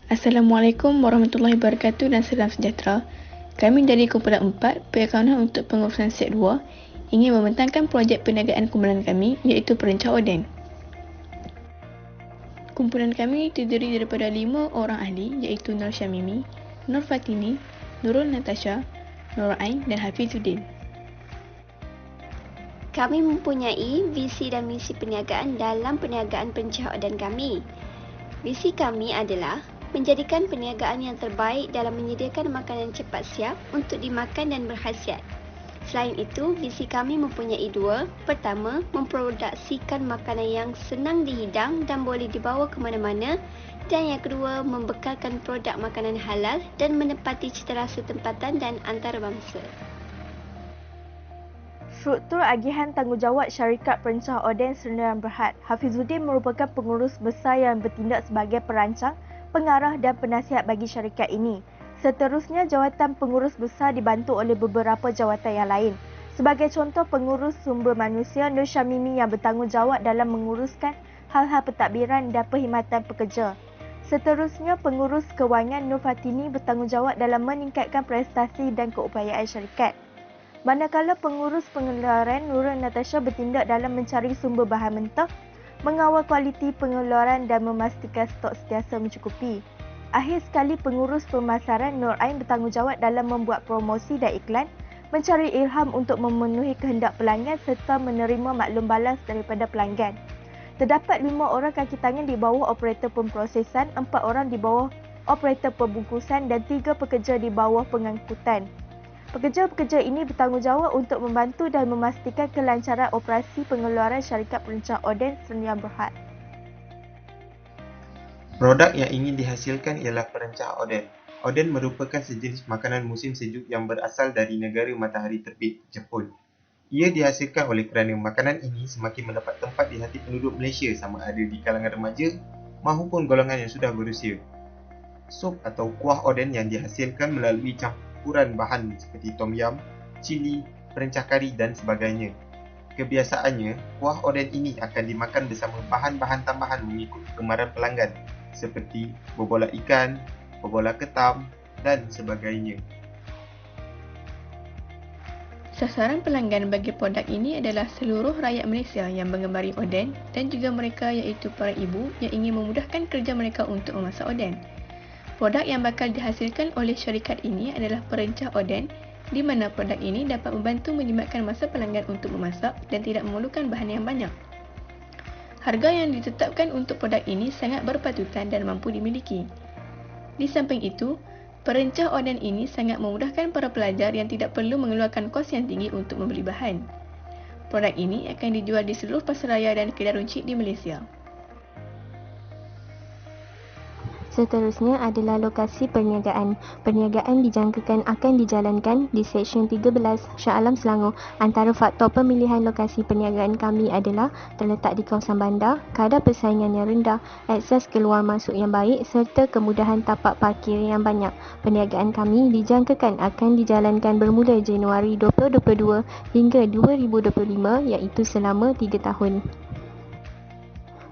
Assalamualaikum warahmatullahi wabarakatuh dan salam sejahtera. Kami dari Kumpulan 4, Perakaunan untuk Pengurusan Set 2 ingin membentangkan projek perniagaan kumpulan kami iaitu Perencah Oden. Kumpulan kami terdiri daripada 5 orang ahli iaitu Nur Syamimi, Nur Fatini, Nurul Natasha, Nur Ain dan Hafizuddin. Kami mempunyai visi dan misi perniagaan dalam perniagaan Perencah Oden kami. Visi kami adalah menjadikan perniagaan yang terbaik dalam menyediakan makanan cepat siap untuk dimakan dan berkhasiat. Selain itu, visi kami mempunyai 2. Pertama, memproduksikan makanan yang senang dihidang dan boleh dibawa ke mana-mana. Dan yang kedua, membekalkan produk makanan halal dan menepati citarasa tempatan dan antarabangsa. Struktur agihan tanggungjawab syarikat Perencah Oden Sdn Berhad. Hafizuddin merupakan pengurus besar yang bertindak sebagai perancang, pengarah dan penasihat bagi syarikat ini. Seterusnya, jawatan pengurus besar dibantu oleh beberapa jawatan yang lain. Sebagai contoh, pengurus sumber manusia Nur Syamimi yang bertanggungjawab dalam menguruskan hal-hal pentadbiran dan perkhidmatan pekerja. Seterusnya, pengurus kewangan Nur Fatini bertanggungjawab dalam meningkatkan prestasi dan keupayaan syarikat. Manakala pengurus pengeluaran Nurul Natasha bertindak dalam mencari sumber bahan mentah, mengawal kualiti pengeluaran dan memastikan stok sentiasa mencukupi. Akhir sekali, pengurus pemasaran Nur Ain bertanggungjawab dalam membuat promosi dan iklan, mencari ilham untuk memenuhi kehendak pelanggan serta menerima maklum balas daripada pelanggan. Terdapat 5 orang kaki tangan di bawah operator pemprosesan, 4 orang di bawah operator pembungkusan dan 3 pekerja di bawah pengangkutan. Pekerja-pekerja ini bertanggungjawab untuk membantu dan memastikan kelancaran operasi pengeluaran syarikat Perencah Oden Sdn Berhad. Produk yang ingin dihasilkan ialah Perencah Oden. Oden merupakan sejenis makanan musim sejuk yang berasal dari negara matahari terbit, Jepun. Ia dihasilkan oleh kerana makanan ini semakin mendapat tempat di hati penduduk Malaysia sama ada di kalangan remaja maupun golongan yang sudah berusia. Sup atau kuah Oden yang dihasilkan melalui campuran bahan seperti tom yum, cili, perencah kari dan sebagainya. Kebiasaannya, kuah Oden ini akan dimakan bersama bahan-bahan tambahan mengikut kegemaran pelanggan seperti bobolah ikan, bobolah ketam dan sebagainya. Sasaran pelanggan bagi produk ini adalah seluruh rakyat Malaysia yang menggemari Oden dan juga mereka iaitu para ibu yang ingin memudahkan kerja mereka untuk memasak Oden. Produk yang bakal dihasilkan oleh syarikat ini adalah Perencah Oden, di mana produk ini dapat membantu menjimatkan masa pelanggan untuk memasak dan tidak memerlukan bahan yang banyak. Harga yang ditetapkan untuk produk ini sangat berpatutan dan mampu dimiliki. Di samping itu, Perencah Oden ini sangat memudahkan para pelajar yang tidak perlu mengeluarkan kos yang tinggi untuk membeli bahan. Produk ini akan dijual di seluruh pasaraya dan kedai runcit di Malaysia. Seterusnya adalah lokasi perniagaan. Perniagaan dijangkakan akan dijalankan di Seksyen 13 Shah Alam Selangor. Antara faktor pemilihan lokasi perniagaan kami adalah terletak di kawasan bandar, kadar persaingan yang rendah, akses keluar masuk yang baik serta kemudahan tapak parkir yang banyak. Perniagaan kami dijangkakan akan dijalankan bermula Januari 2022 hingga 2025 iaitu selama 3 tahun.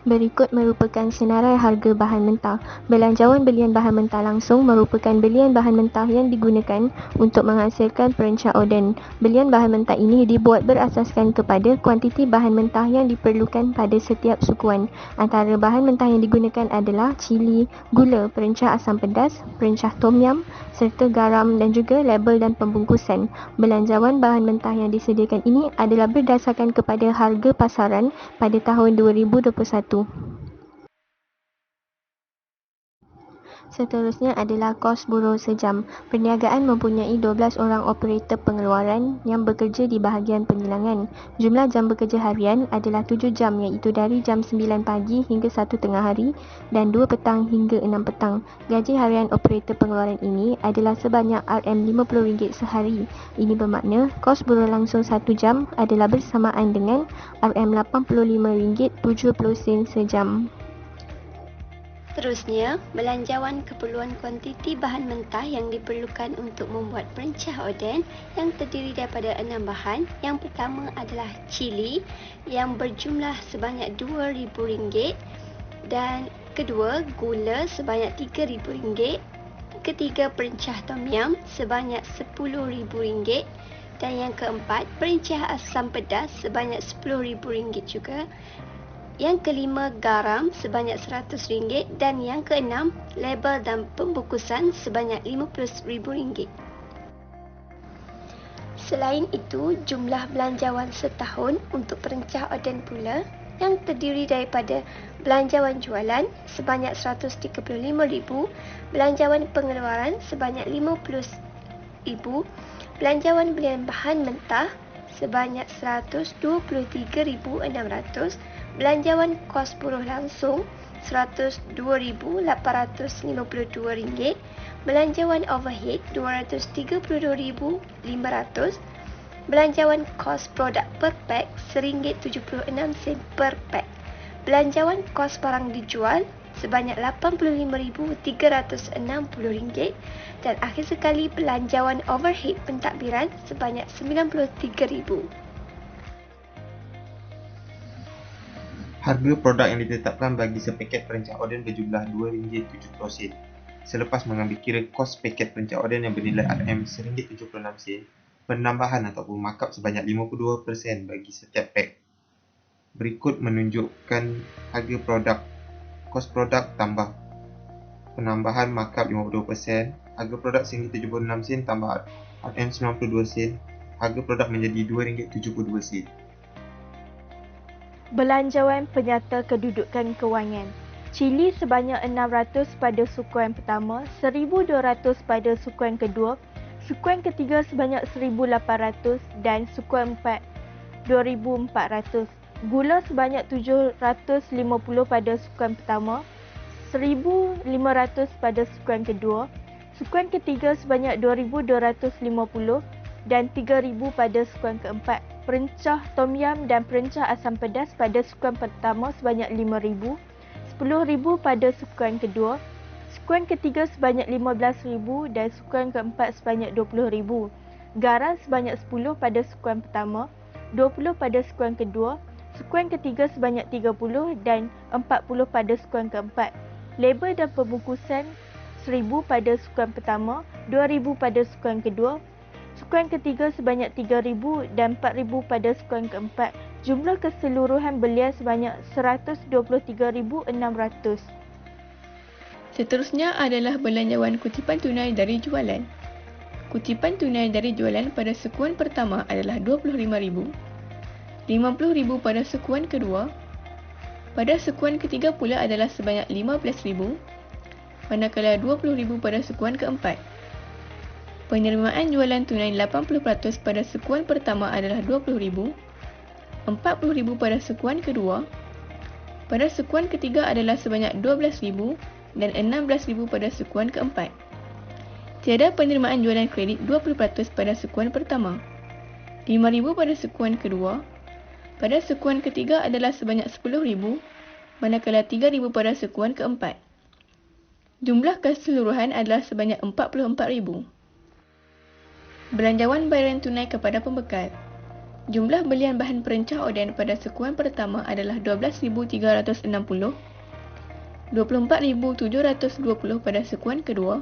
Berikut merupakan senarai harga bahan mentah. Belanjawan belian bahan mentah langsung merupakan belian bahan mentah yang digunakan untuk menghasilkan Perencah Oden. Belian bahan mentah ini dibuat berasaskan kepada kuantiti bahan mentah yang diperlukan pada setiap sukuan. Antara bahan mentah yang digunakan adalah cili, gula, perencah asam pedas, perencah tom yum, serta garam dan juga label dan pembungkusan. Belanjawan bahan mentah yang disediakan ini adalah berdasarkan kepada harga pasaran pada tahun 2021. Seterusnya adalah kos buruh sejam. Perniagaan mempunyai 12 orang operator pengeluaran yang bekerja di bahagian penyilangan. Jumlah jam bekerja harian adalah 7 jam iaitu dari jam 9 pagi hingga 1 tengah hari dan 2 petang hingga 6 petang. Gaji harian operator pengeluaran ini adalah sebanyak RM50 sehari. Ini bermakna kos buruh langsung 1 jam adalah bersamaan dengan RM85.70 sejam. Terusnya, belanjawan keperluan kuantiti bahan mentah yang diperlukan untuk membuat Perencah Oden yang terdiri daripada 6 bahan. Yang pertama adalah cili yang berjumlah sebanyak RM2,000 dan Kedua, gula sebanyak RM3,000. Ketiga, perencah tom yum sebanyak RM10,000. Dan yang keempat, perencah asam pedas sebanyak RM10,000 juga. Yang kelima, garam sebanyak RM100. Dan yang keenam, label dan pembukusan sebanyak RM50,000. Selain itu, jumlah belanjawan setahun untuk perencah oden pula yang terdiri daripada belanjawan jualan sebanyak RM135,000, belanjawan pengeluaran sebanyak RM50,000, belanjawan belian bahan mentah sebanyak RM123,600, belanjawan kos buruh langsung RM102,852, belanjawan overhead RM232,500, belanjawan kos produk per pack RM1.76 per pack, belanjawan kos barang dijual sebanyak RM85,360 dan akhir sekali belanjawan overhead pentadbiran sebanyak RM93,000. Harga produk yang ditetapkan bagi sepaket perencah oden berjumlah RM2.70. Selepas mengambil kira kos paket perencah oden yang bernilai RM RM1.76, penambahan ataupun markup sebanyak 52% bagi setiap pack. Berikut menunjukkan harga produk. Kos produk tambah penambahan markup 52%, harga produk RM1.76 tambah RM92, harga produk menjadi RM2.72. Belanjawan penyata kedudukan kewangan. Chili sebanyak 600 pada sukuan pertama, 1,200 pada sukuan kedua, sukuan ketiga sebanyak 1,800 dan sukuan empat 2,400. Gula sebanyak 750 pada sukuan pertama, 1,500 pada sukuan kedua, sukuan ketiga sebanyak 2,250 dan 3,000 pada sukuan keempat. Perencah tom yum dan perencah asam pedas pada sukuan pertama sebanyak 5,000, 10,000 pada sukuan kedua, sukuan ketiga sebanyak 15,000 dan sukuan keempat sebanyak 20,000. Garam sebanyak 10 pada sukuan pertama, 20 pada sukuan kedua, sukuan ketiga sebanyak 30 dan 40 pada sukuan keempat. Label dan pembungkusan 1,000 pada sukuan pertama, 2,000 pada sukuan kedua, sukuan ketiga sebanyak 3,000 dan 4,000 pada sukuan keempat. Jumlah keseluruhan belian sebanyak 123,600. Seterusnya adalah belanjawan kutipan tunai dari jualan. Kutipan tunai dari jualan pada sukuan pertama adalah RM25,000, RM50,000 pada sukuan kedua, pada sukuan ketiga pula adalah sebanyak RM15,000, manakala RM20,000 pada sukuan keempat. Penerimaan jualan tunai 80% pada sukuan pertama adalah RM20,000, RM40,000 pada sukuan kedua, pada sukuan ketiga adalah sebanyak RM12,000 dan RM16,000 pada sukuan keempat. Tiada penerimaan jualan kredit 20% pada sukuan pertama, RM5,000 pada sukuan kedua, pada sukuan ketiga adalah sebanyak RM10,000, manakala RM3,000 pada sukuan keempat. Jumlah keseluruhan adalah sebanyak RM44,000. Belanjawan bayaran tunai kepada pembekal. Jumlah belian bahan perencah oden pada sukuan pertama adalah RM12,360, RM24,720 pada sukuan kedua,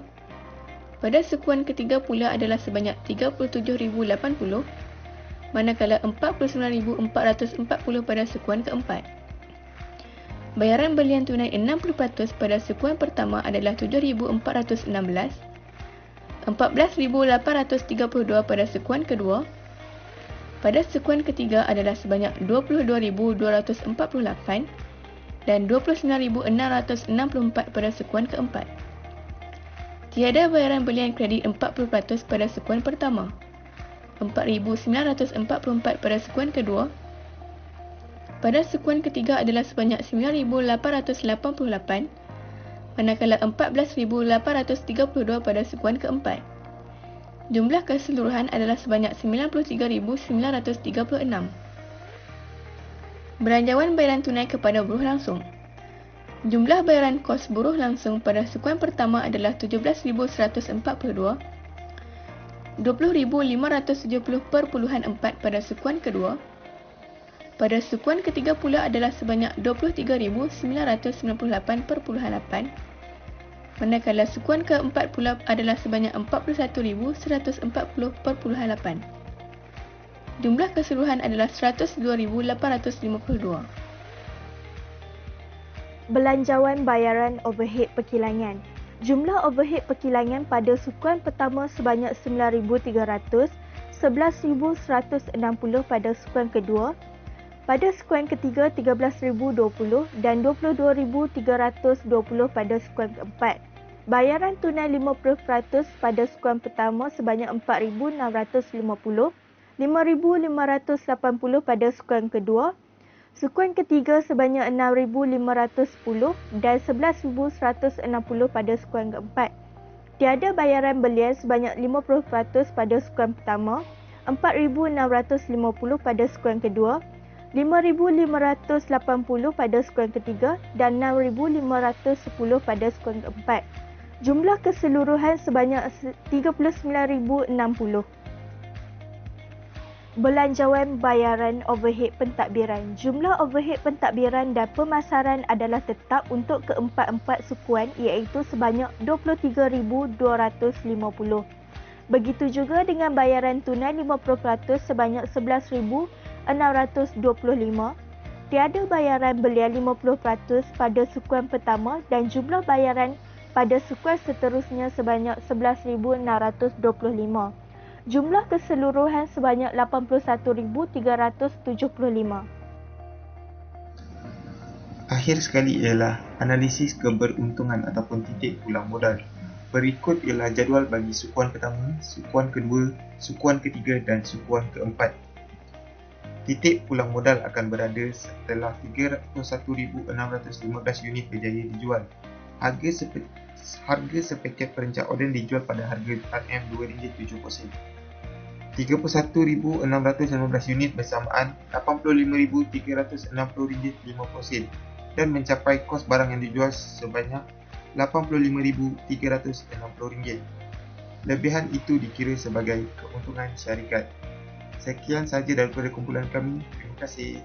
pada sukuan ketiga pula adalah sebanyak RM37,080, manakala RM49,440 pada sukuan keempat. Bayaran belian tunai 60% pada sukuan pertama adalah RM7,416, RM14,832 pada sukuan kedua, pada sukuan ketiga adalah sebanyak RM22,248 dan RM29,664 pada sukuan keempat. Tiada bayaran belian kredit 40% pada sukuan pertama, RM4,944 pada sukuan kedua, pada sukuan ketiga adalah sebanyak RM9,888, manakala RM14,832 pada sukuan keempat. Jumlah keseluruhan adalah sebanyak RM93,936. Belanjawan bayaran tunai kepada buruh langsung. Jumlah bayaran kos buruh langsung pada sukuan pertama adalah RM17,142, RM20,570.4 pada sukuan kedua, Pada sukuan ketiga pula adalah sebanyak 23,998.8, manakala sukuan keempat pula adalah sebanyak 41,140.8. Jumlah keseluruhan adalah 102,852. Belanjawan bayaran overhead perkilangan. Jumlah overhead perkilangan pada sukuan pertama sebanyak 9,300, 11,160 pada sukuan kedua, pada sukuan ketiga 13,020 dan 22,320 pada sukuan keempat. Bayaran tunai 50% pada sukuan pertama sebanyak 4,650, 5,580 pada sukuan kedua, sukuan ketiga sebanyak 6,510 dan 11,160 pada sukuan keempat. Tiada bayaran belian sebanyak 50% pada sukuan pertama, 4,650 pada sukuan kedua, 5,580 pada sukuan ketiga dan 6,510 pada sukuan keempat. Jumlah keseluruhan sebanyak 39,060. Belanjawan bayaran overhead pentadbiran. Jumlah overhead pentadbiran dan pemasaran adalah tetap untuk keempat-empat sukuan iaitu sebanyak 23,250. Begitu juga dengan bayaran tunai 50% sebanyak 11,625. Tiada bayaran belian 50% pada sukuan pertama dan jumlah bayaran pada sukuan seterusnya sebanyak 11,625. Jumlah keseluruhan sebanyak 81,375. Akhir sekali ialah analisis keberuntungan ataupun titik pulang modal. Berikut ialah jadual bagi sukuan pertama, sukuan kedua, sukuan ketiga dan sukuan keempat. Titik pulang modal akan berada setelah 31,615 unit berjaya dijual. Harga sepaket perencah Oden dijual pada harga RM2.70. 31,615 unit bersamaan RM85,360.50 dan mencapai kos barang yang dijual sebanyak RM85,360. Lebihan itu dikira sebagai keuntungan syarikat. Sekian sahaja daripada kumpulan kami. Terima kasih.